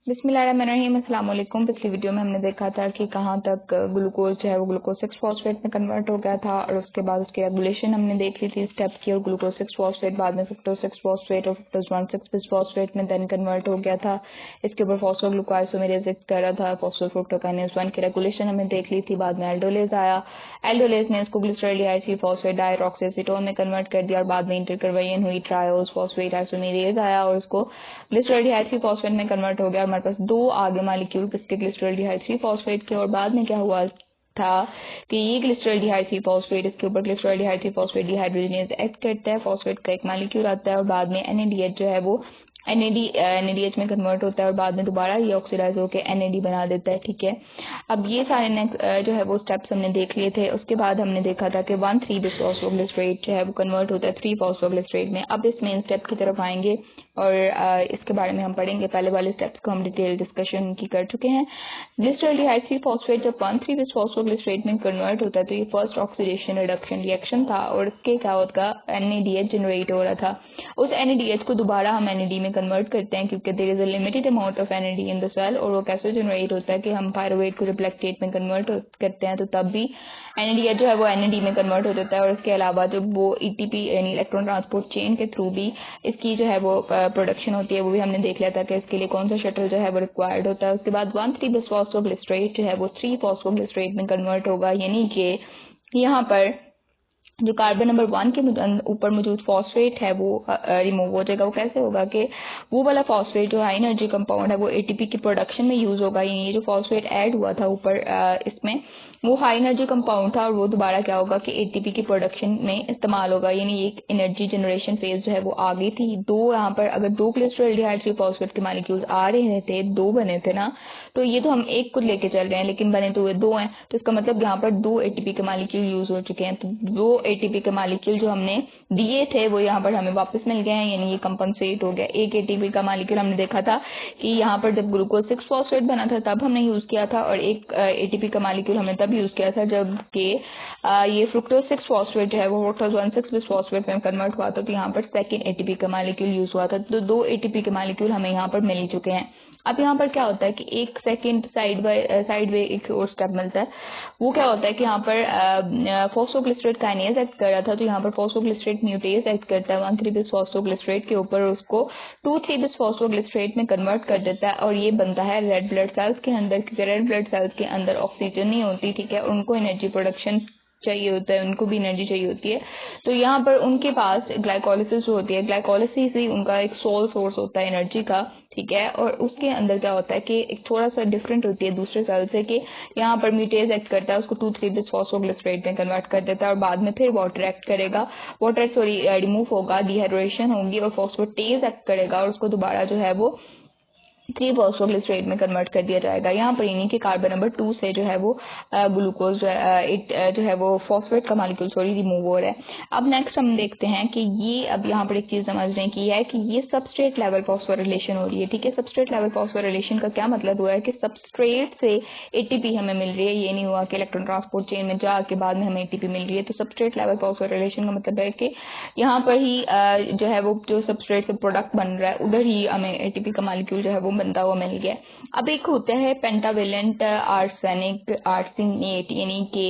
बिस्मिल्लाहिर्रहमानिर्रहीम। अस्सलाम वालेकुम। पिछली वीडियो में हमने देखा था कि कहाँ तक ग्लूकोज जो है वो ग्लूकोज 6 फॉस्फेट में कन्वर्ट हो गया था और उसके बाद उसकी रेगुलेशन हमने देख ली थी स्टेप की, और ग्लूकोज 6 फॉस्फेट बाद में फ्रुक्टोज 6 फॉस्फेट और फ्रुक्टोज 1,6 फॉस्फेट में देन कन्वर्ट हो गया था। इसके ऊपर फॉस्फोग्लूकोआइसोमेरेज कर रहा था, फॉस्फोफ्रुक्टोकाइनेज 1 की रेगुलेशन हमने देख ली थी। बाद में एल्डोलेज आया, एल्डोलेज ने इसको ग्लिसरॉल्डिहाइड 3 फॉस्फेट डाइऑक्सीएसीटोन में कन्वर्ट कर दिया और बाद में इंटरकन्वर्जन हुई, ट्रायोज फॉस्फेट आइसोमेरेज आया और उसको ग्लिसरॉल्डिहाइड 3 फॉस्फेट में कन्वर्ट हो गया। हमारे पास दो आगे मॉलिक्यूल किसके, ग्लिसरॉल्डिहाइड 3 फॉस्फेट के। और बाद में क्या हुआ था कि ये ग्लिसरॉल्डिहाइड 3 फॉस्फेट, इसके ऊपर ग्लिसरॉल्डिहाइड 3 फॉस्फेट डिहाइड्रोजनेज एक्ट करता है, फॉस्फेट का एक मॉलिक्यूल आता है और बाद में NADH जो है वो NADH में कन्वर्ट होता है और बाद में दोबारा ये ऑक्सीडाइज होकर NAD बना देता है। ठीक है, अब ये सारे जो है वो स्टेप्स हमने देख लिए थे। उसके बाद हमने देखा था कि 1,3 बिसफॉस्फोग्लिसरेट जो है वो कन्वर्ट होता है 3 फॉस्फोग्लिसरेट में। अब इस मेन स्टेप की तरफ आएंगे और इसके बारे में हम पढ़ेंगे। पहले वाले स्टेप्स को हम डिटेल डिस्कशन की कर चुके हैं। ग्लिसरॉल्डिहाइड 3 फॉस्फेट जब 1,3 बिसफॉस्फोग्लिसरेट में कन्वर्ट होता है तो ये फर्स्ट ऑक्सीडेशन रिडक्शन रिएक्शन था और इसके क्या होता NADH जनरेट हो रहा था। उस NADH को दोबारा हम NAD में कन्वर्ट करते हैं क्योंकि there is a limited amount of NAD in the cell. और वो कैसे जनरेट होता है कि हम पायरुवेट को जब लैक्टेट में कन्वर्ट करते हैं तो तब भी NADH जो है वो NAD में कन्वर्ट हो जाता है। और इसके अलावा जब वो ETP यानी इलेक्ट्रॉन ट्रांसपोर्ट चेन के थ्रू भी इसकी जो है वो प्रोडक्शन होती है, वो भी हमने देख लिया था कि इसके लिए कौन सा शटल जो है वो रिक्वायर्ड होता है। उसके बाद 1,3 बिसफॉस्फोग्लिसरेट जो है वो 3 फॉस्फोग्लिसरेट में कन्वर्ट होगा, यानी कि यहाँ पर जो कार्बन नंबर 1 के ऊपर मौजूद फॉस्फेट है वो रिमूव हो जाएगा। वो कैसे होगा कि वो वाला फॉस्फेट जो हाई एनर्जी कंपाउंड है वो ATP की प्रोडक्शन में यूज होगा, यानी ये जो फॉस्फेट ऐड हुआ था ऊपर इसमें वो हाई एनर्जी कंपाउंड था और वो दोबारा क्या होगा कि ATP की प्रोडक्शन में इस्तेमाल होगा, यानी एक एनर्जी जनरेशन फेज जो है वो आ गई थी। दो यहाँ पर अगर दो ग्लिसरॉल्डिहाइड 3 फॉस्फेट के मॉलिक्यूल्स आ रहे थे, दो बने थे ना, तो ये तो हम एक को लेके चल रहे हैं लेकिन बने तो हुए दो हैं, तो इसका मतलब यहाँ पर दो ATP के मॉलिक्यूल यूज हो चुके हैं। तो दो ATP के मॉलिक्यूल जो हमने दिए थे वो यहाँ पर हमें वापस मिल गए हैं, यानी ये कंपनसेट हो गया। एक ATP का मॉलिक्यूल हमने देखा था कि यहाँ पर जब ग्लूकोज 6 फॉस्फेट बना था तब हमने यूज किया था और एक ATP का मॉलिक्यूल हमने तब यूज किया था जबकि ये फ्रुक्टोज 6 फॉस्फेट जो है वो फ्रुक्टोज 1,6 फॉस्फेट में कन्वर्ट हुआ था, तो यहाँ पर सेकेंड ATP का मॉलिक्यूल यूज हुआ था। तो दो ATP के मॉलिक्यूल हमें यहाँ पर मिल ही चुके हैं। अब यहाँ पर क्या होता है कि एक सेकंड साइड वे एक और स्टेप मिलता है। वो क्या होता है कि यहाँ पर फॉस्फोग्लिसरेट काइनेज एक्ट कर रहा था, तो यहाँ पर फॉस्फोग्लिसरेट म्यूटेज एक्ट करता है 1,3 बिस फॉस्फोग्लिसरेट के ऊपर, उसको 2,3 बिस फॉस्फोग्लिसरेट में कन्वर्ट कर देता है और ये बनता है रेड ब्लड सेल्स के अंदर, क्योंकि रेड ब्लड सेल्स के अंदर ऑक्सीजन नहीं होती, ठीक है, उनको एनर्जी प्रोडक्शन चाहिए होता है, उनको भी एनर्जी चाहिए होती है। तो यहाँ पर उनके पास ग्लाइकोलिसिस होती है, ग्लाइकोलिसिस ही उनका एक सोल सोर्स होता है एनर्जी का, ठीक है। और उसके अंदर क्या होता है कि एक थोड़ा सा डिफरेंट होती है दूसरे सेल से कि यहाँ पर म्यूटेज एक्ट करता है, उसको 2,3 बिस फॉस्फोग्लिसरेट में कन्वर्ट कर देता है और बाद में फिर वाटर एक्ट करेगा, वाटर रिमूव होगा, डिहाइड्रेशन होगी और फॉस्फोटेज एक्ट करेगा और उसको दोबारा जो है वो 3 फॉस्फोग्लिसरेट में कन्वर्ट कर दिया जाएगा। यहाँ पर यानी कि कार्बन नंबर 2 से जो है वो ग्लूकोज जो है वो फॉस्फेट का मॉलिक्यूल रिमूव हो रहा है। अब नेक्स्ट हम देखते हैं कि ये अब यहाँ पर एक चीज समझने की है कि ये सबस्ट्रेट लेवल फॉस्फोरिलेशन हो रही है, ठीक है। सबस्ट्रेट लेवल फॉस्फोरिलेशन का क्या मतलब हुआ है कि सबस्ट्रेट से ATP हमें मिल रही है, ये नहीं हुआ कि इलेक्ट्रॉन ट्रांसपोर्ट चेन में जाके बाद में हमें ATP मिल रही है। तो सबस्ट्रेट लेवल फॉस्फोरिलेशन का मतलब है कि यहाँ पर ही जो है वो जो सबस्ट्रेट से प्रोडक्ट बन रहा है उधर ही हमें ATP का मॉलिक्यूल जो है वो बनता हुआ मिल गया। अब एक होता है पेंटावेलेंट आर्सेनेट, यानी कि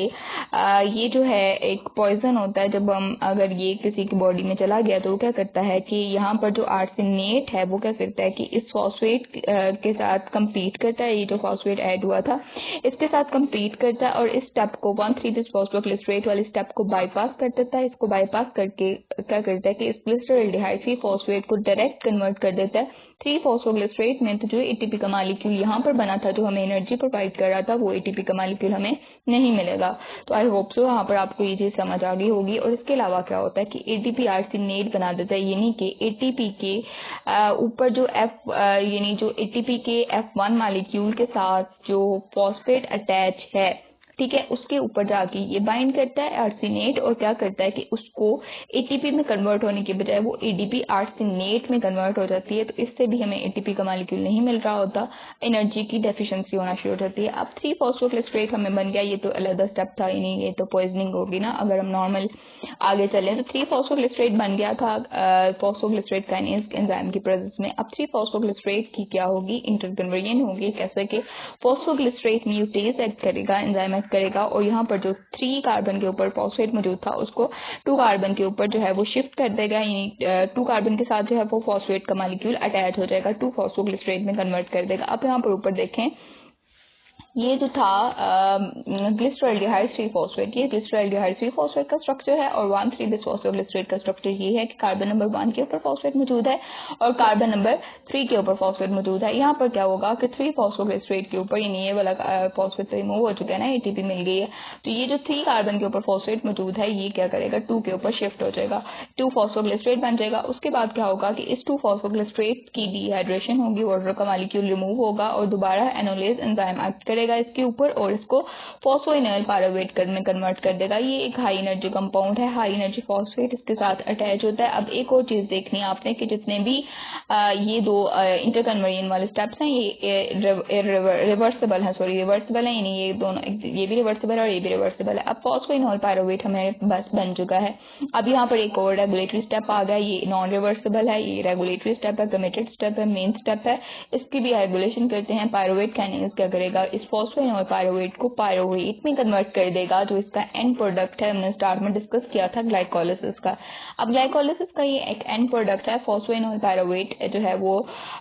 ये जो है एक पॉइजन होता है। जब हम अगर ये किसी की बॉडी में चला गया तो वो क्या करता है कि यहाँ पर जो आर्सेनेट है वो क्या करता है कि इस फॉस्फेट के साथ compete करता है, ये जो फॉस्फेट ऐड हुआ था इसके साथ compete करता है और इस स्टेप को 1,3 बिस फॉस्फोग्लिसरेट वाले स्टेप को बाईपास कर देता है। इसको बाईपास करके क्या करता है कि इस ग्लिसरॉल्डिहाइड 3 फॉस्फेट को डायरेक्ट कन्वर्ट कर देता है 3 फॉस्फोग्लिसरेट में। तो जो ATP का मॉलिक्यूल यहाँ पर बना था जो हमें एनर्जी प्रोवाइड कर रहा था वो ATP का मॉलिक्यूल हमें नहीं मिलेगा। तो आई होप सो यहाँ पर आपको ये चीज समझ आ गई होगी। और इसके अलावा क्या होता है कि ATP आर्सेनेट बना देता है, यानी कि ATP के ऊपर जो यानी जो ATP के F1 मॉलिक्यूल के साथ जो फॉस्फेट अटैच है ठीक है, उसके ऊपर जाके ये बाइंड करता है आर्सिनेट और क्या करता है कि उसको एटीपी में कन्वर्ट होने के बजाय वो एडीपी आर्सिनेट में कन्वर्ट हो जाती है। तो इससे भी हमें एटीपी का मॉलिक्यूल नहीं मिल रहा होता, एनर्जी की डेफिशिएंसी होना शुरू हो जाती है। अब 3-फॉस्फोग्लिसरेट हमें बन गया, ये तो अलग स्टेप था ही नहीं, ये तो पॉइजनिंग होगी ना अगर हम नॉर्मल आगे चलें। तो 3-फॉस्फोग्लिसरेट बन गया था फॉस्फोग्लिसरेट काइनेज एंजाइम की प्रेजेंस में। अब 3-फॉस्फोग्लिसरेट की क्या होगी, इंटरकन्वर्जन होगी, कैसे कि फॉस्फोग्लिसरेट म्यूटेज एक्ट करेगा, एंजाइम एक्ट करेगा और यहाँ पर जो 3 कार्बन के ऊपर फॉस्फेट मौजूद था उसको 2 कार्बन के ऊपर जो है वो शिफ्ट कर देगा, यानी 2 कार्बन के साथ जो है वो फॉस्फेट का मॉलिक्यूल अटैच हो जाएगा, 2-फॉस्फोग्लिसरेट में कन्वर्ट कर देगा। अब यहाँ पर ऊपर देखें, ये जो था ग्लिसरॉल्डिहाइड 3-फॉस्फेट, ये ग्लिसरॉल्डिहाइड 3-फॉस्फेट का स्ट्रक्चर है और 1,3-बिसफॉस्फोग्लिसरेट का स्ट्रक्चर ये है कि कार्बन नंबर 1 के ऊपर फॉस्फेट मौजूद है और कार्बन नंबर 3 के ऊपर फॉस्फेट मौजूद है। यहाँ पर क्या होगा कि 3-फॉस्फोग्लिसरेट के ऊपर, यानी ये वाला फॉस्फेट तो रिमूव हो चुका है ना, एटीपी मिल गई है, तो ये जो 3 कार्बन के ऊपर फॉस्फेट मौजूद है ये क्या करेगा, 2 के ऊपर शिफ्ट हो जाएगा, 2-फॉस्फोग्लिसरेट बन जाएगा। उसके बाद क्या होगा कि इस 2-फॉस्फोग्लिसरेट की डिहाइड्रेशन होगी, वाटर का मॉलिक्यूल रिमूव होगा और दोबारा एनोलेज एंजाइम एक्ट करेगा इसके ऊपर और इसको फॉस्फोइनोइल पायरुवेट में कन्वर्ट कर देगा। ये एक हाई एनर्जी कंपाउंड है, हाई एनर्जी फॉस्फेट इसके साथ अटैच होता है। अब एक और चीज देखनी है आपने कि जितने भी ये दो इंटरकन्वर्जन वाले स्टेप्स हैं ये रिवर्सिबल है, रिवर्सिबल है, यानी ये दोनों, ये भी रिवर्सिबल है और ये भी रिवर्सिबल है। अब फॉस्फोइनोइल पायरुवेट हमें बस बन चुका है। अब यहाँ पर एक और रेगुलेटरी स्टेप आ गया, ये नॉन रिवर्सिबल है, ये रेगुलेटरी स्टेप है, कमिटेड स्टेप है, मेन स्टेप है, इसकी भी रेगुलेशन करते हैं। पायरुवेट काइनेज क्या करेगा, इस फॉस्फोइनोइल पायरुवेट को पायरुवेट में कन्वर्ट कर देगा, जो इसका एंड प्रोडक्ट है, हमने स्टार्ट में डिस्कस किया था ग्लाइकोलिसिस का। अब ग्लाइकोलिसिस का ये एक एंड प्रोडक्ट है, फॉस्फोइनोइल पायरुवेट जो है वो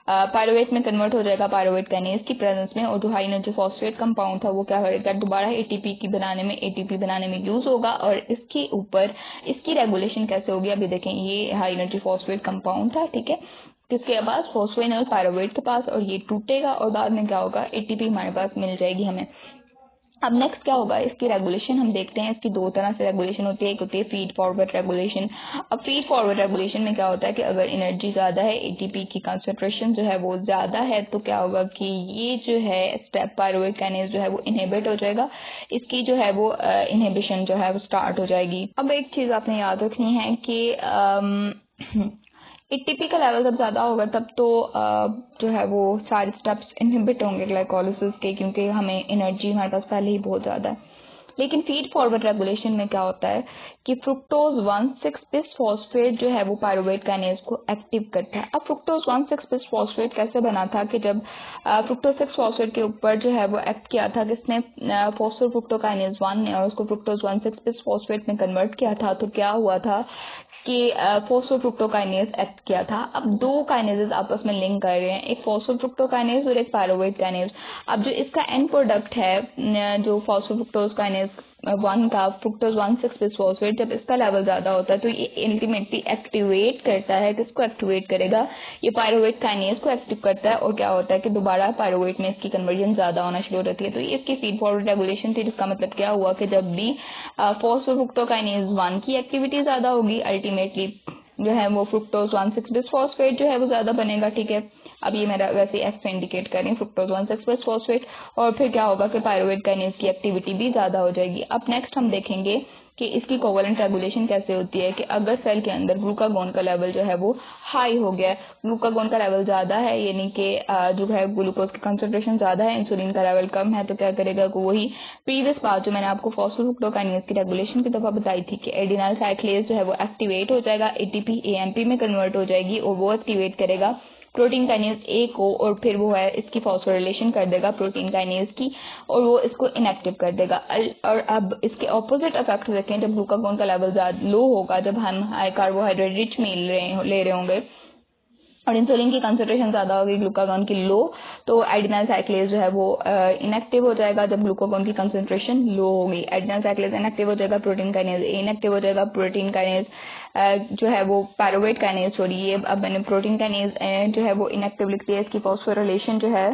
पायरुवेट में कन्वर्ट हो जाएगा पायरुवेट काइनेज की प्रेजेंस में और जो हाई एनर्जी फॉस्फेट कंपाउंड था वो क्या करेगा, दोबारा एटीपी बनाने में यूज होगा और इसके ऊपर इसकी रेगुलेशन कैसे होगी, अभी देखें, ये हाई एनर्जी फॉस्फेट कंपाउंड था, ठीक है, किसके पास, फॉस्फोइनोइल पायरुवेट के पास, और ये टूटेगा और बाद में क्या होगा, एटीपी हमारे पास मिल जाएगी हमें। अब नेक्स्ट क्या होगा, इसकी रेगुलेशन हम देखते हैं। इसकी दो तरह से रेगुलेशन होती है, एक होती है फीड फॉरवर्ड रेगुलेशन। अब फीड फॉरवर्ड रेगुलेशन में क्या होता है कि अगर एनर्जी ज़्यादा है, एटीपी की कंसंट्रेशन जो है वो ज़्यादा है, तो क्या होगा कि ये जो है स्टेप पायरुवेट काइनेज जो है वो इनहिबिट हो जाएगा, इसकी जो है वो इनहिबिशन जो है वो स्टार्ट हो जाएगी। अब एक चीज़ आपने याद रखनी है कि एटीपी का लेवल जब ज़्यादा होगा तब तो जो है वो सारे स्टेप्स इनहिबिट होंगे ग्लाइकोलिसिस के, क्योंकि हमें एनर्जी हमारे पास पहले ही बहुत ज़्यादा है। लेकिन फीड फॉरवर्ड रेगुलेशन में क्या होता है कि फ्रुक्टोज 1,6-बिसफॉस्फेट जो है वो पायरुवेट काइनेज को एक्टिव करता है। अब फ्रुक्टोज 1,6-बिसफॉस्फेट कैसे बना था कि जब फ्रुक्टोज 6-फॉस्फेट के ऊपर जो है वो एक्ट किया था किसने, फॉस्फोफ्रुक्टोकाइनेज 1 ने, और उसको फ्रुक्टोज 1,6-बिसफॉस्फेट में कन्वर्ट किया था, तो क्या हुआ था कि फॉस्फोफ्रुक्टोकाइनेज एक्ट किया था। अब दो काइनेजेस आपस में लिंक कर रहे हैं, एक फॉस्फोफ्रुक्टोकाइनेज और एक पायरुवेट काइनेज। अब जो इसका एंड प्रोडक्ट है जो फॉस्फोफ्रुक्टोकाइनेज 1 का फ्रुक्टोज 1,6-बिसफॉस्फेट, जब इसका लेवल ज्यादा होता है तो ये अल्टीमेटली एक्टिवेट करता है, किसको एक्टिवेट करेगा, ये पायरुवेट काइनेज को एक्टिव करता है और क्या होता है कि दोबारा पायरुवेट में इसकी कन्वर्जन ज्यादा होना शुरू हो जाती है। तो ये इसकी फीड फॉरवर्ड रेगुलेशन थी, जिसका मतलब क्या हुआ कि जब भी फॉस्फोफ्रुक्टोकाइनेज 1 की एक्टिविटी ज्यादा होगी, अल्टीमेटली जो है वो फ्रुक्टोज 1,6-बिसफॉस्फेट जो है वो ज्यादा बनेगा, ठीक है। अब ये मेरा वैसे एफ से इंडिकेट करें फ्रुक्टोज 1,6-बिसफॉस्फेट, और फिर क्या होगा कि पायरुवेट काइनेज की एक्टिविटी भी ज्यादा हो जाएगी। अब नेक्स्ट हम देखेंगे कि इसकी कोवलेंट रेगुलेशन कैसे होती है कि अगर सेल के अंदर ग्लूकागोन का लेवल जो है वो हाई हो गया है, ग्लूकागोन का लेवल ज्यादा है, यानी कि जो है ग्लूकोज की कंसंट्रेशन ज्यादा है, इंसुलिन का लेवल कम है, तो क्या करेगा कि वही प्रीवियस बात जो मैंने आपको फॉस्फोफ्रुक्टोकाइनेज की रेगुलेशन की दफा बताई थी कि एडिनाइल साइक्लेज जो है वो एक्टिवेट हो जाएगा, एटीपी एएमपी में कन्वर्ट हो जाएगी और वो एक्टिवेट करेगा प्रोटीन काइनेज ए को, और फिर वो है इसकी फॉस्फोरिलेशन कर देगा प्रोटीन काइनेज की और वो इसको इनएक्टिव कर देगा। और अब इसके ऑपोजिट इफेक्ट देखें, जब ग्लूकागोन का लेवल लो होगा, जब हम हाई कार्बोहाइड्रेट रिच मील ले रहे होंगे और इंसुलिन की कंसंट्रेशन ज्यादा होगी, ग्लूकागोन की लो, तो एडिनाइल साइक्लेज जो है वो इनएक्टिव हो जाएगा। जब ग्लूकागोन की कंसंट्रेशन लो होगी, एडिनाइल साइक्लेज इनएक्टिव हो जाएगा, प्रोटीन काइनेज इनएक्टिव हो जाएगा, प्रोटीन काइनेज जो है वो पायरुवेट काइनेज, सॉरी ये अब मैंने प्रोटीन काइनेज जो है वो इनएक्टिव लिख दिया, इसकी फॉस्फोरिलेशन जो है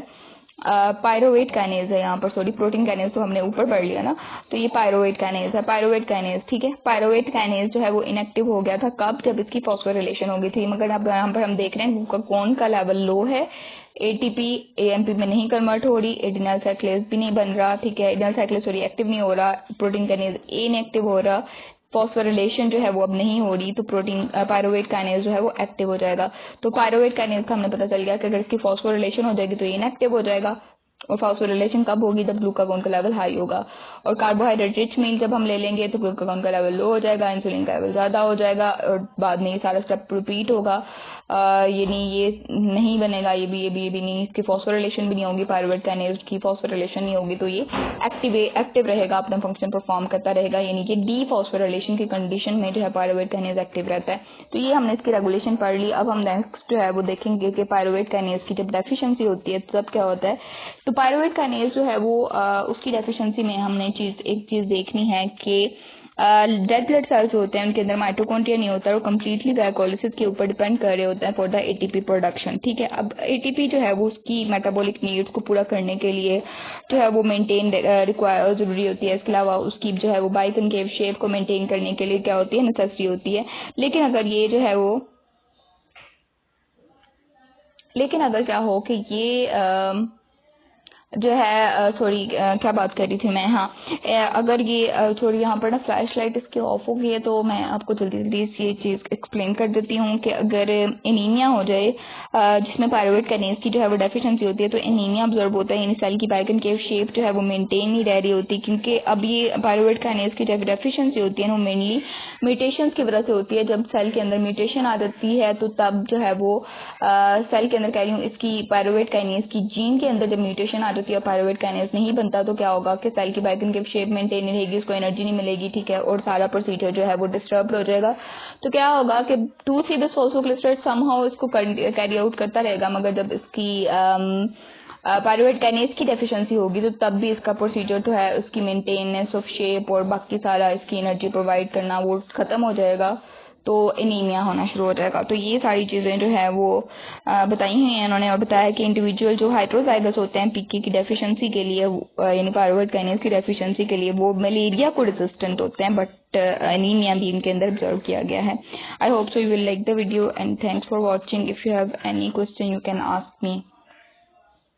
पायरोवेट काइनेज है यहाँ पर, सॉरी प्रोटीन काइनेज तो हमने ऊपर पढ़ लिया ना, तो ये पायरोवेट काइनेज है, पायरोवेट काइनेज, ठीक है। पायरोवेट काइनेज जो है वो इनएक्टिव हो गया था कब, जब इसकी फॉस्फोरिलेशन हो गई थी। मगर अब यहाँ पर हम देख रहे हैं ग्लूकागॉन का लेवल लो है, एटीपी एएमपी में नहीं कन्वर्ट हो रही, एडिनाइल साइक्लेज भी नहीं बन रहा, ठीक है, एडिनाइल साइक्लेज सॉरी एक्टिव नहीं हो रहा, प्रोटीन काइनेज इनएक्टिव हो रहा, फॉस्फोरिलेशन जो है वो अब नहीं हो रही, तो प्रोटीन पायरोवेट काइनेज जो है वो एक्टिव हो जाएगा। तो पायरोवेट काइनेज का हमने पता चल गया कि अगर इसकी फॉस्फोरिलेशन हो जाएगी तो ये इनएक्टिव हो जाएगा, और फॉस्फोरिलेशन कब होगी, जब ग्लूकागॉन का लेवल हाई होगा। और कार्बोहाइड्रेट रिच मील जब हम ले लेंगे तो ग्लूकागॉन का लेवल लो हो जाएगा, इंसुलिन का लेवल ज्यादा हो जाएगा, और बाद में ये सारा स्टेप रिपीट होगा। यानी ये नहीं बनेगा, ये भी नहीं, इसकी फॉस्फोरिलेशन भी नहीं होगी, पायरुवेट काइनेज की फॉस्फोरिलेशन नहीं होगी, तो ये एक्टिव रहेगा, अपना फंक्शन परफॉर्म करता रहेगा, यानी कि डी फॉस्फोरिलेशन की कंडीशन में जो है पायरुवेट काइनेज एक्टिव रहता है। तो ये हमने इसकी रेगुलेशन पढ़ ली। अब हम नेक्स्ट जो है वो देखेंगे कि पायरुवेट काइनेज की जब डेफिशिएंसी होती है तब क्या होता है। तो पायरुवेट काइनेज जो है वो उसकी डेफिशिएंसी में हमने एक चीज देखनी है कि रेड ब्लड सेल्स होते हैं उनके अंदर माइटोकॉन्ड्रिया नहीं होता, और कम्प्लीटली ग्लाइकोलिसिस के ऊपर डिपेंड कर रहे होते हैं फॉर द एटीपी प्रोडक्शन, ठीक है। अब एटीपी जो है वो उसकी मेटाबॉलिक नीड्स को पूरा करने के लिए जो है वो मेंटेन रिक्वायर जरूरी होती है। इसके अलावा उसकी जो है वो बाइकनकेव शेप को मेंटेन करने के लिए क्या होती है, नेसेसरी होती है। लेकिन अगर क्या हो कि ये जो है सॉरी क्या बात कर रही थी मैं, हाँ, अगर ये थोड़ी यहाँ पर ना फ्लैश लाइट इसकी ऑफ हो गई है, तो मैं आपको जल्दी जल्दी ये चीज़ एक्सप्लेन कर देती हूँ कि अगर एनीमिया हो जाए जिसमें पायरुवेट काइनेज की जो है वो डेफिशिएंसी होती है, तो एनीमिया ऑब्जर्व होता है, यानी सेल की बाइकनकेव शेप जो है वो मेंटेन नहीं रह रही होती, क्योंकि अब ये पायरुवेट काइनेज की जो डेफिशिएंसी होती है वो मेनली म्यूटेशंस की वजह से होती है। जब सेल के अंदर म्यूटेशन आ जाती है तो तब जो है वो सेल के अंदर कह रही हूँ इसकी पायरुवेट काइनेज की जीन के अंदर जब म्यूटेशन आ जाती है, पायरुवेट काइनेज नहीं बनता, तो क्या होगा कि सेल की बाइकनकेव शेप मेंटेन नहीं रहेगी, उसको एनर्जी नहीं मिलेगी, ठीक है, और सारा प्रोसीजर जो है वो डिस्टर्ब हो जाएगा। तो क्या होगा कि 2,3 बिसफॉस्फोग्लिसराइड समहाउ इसको कैरी आउट करता रहेगा, मगर जब इसकी पायरुवेट काइनेज की डेफिशिएंसी होगी तो तब भी इसका प्रोसीजर जो है उसकी मेंटेनेंस ऑफ शेप और बाकी सारा इसकी एनर्जी प्रोवाइड करना वो खत्म हो जाएगा, तो एनीमिया होना शुरू हो जाएगा। तो ये सारी चीज़ें जो है वो बताई हुई हैं इन्होंने, और बताया कि इंडिविजुअल जो हेटेरोजाइगस होते हैं पीके की डेफिशिएंसी के लिए, यानी पायरुवेट काइनेज की डेफिशिएंसी के लिए, वो मलेरिया को रेजिस्टेंट होते हैं, बट एनीमिया भी इनके अंदर ऑब्जर्व किया गया है। I hope so you will like the video and thanks for watching. If you have any question you can ask me.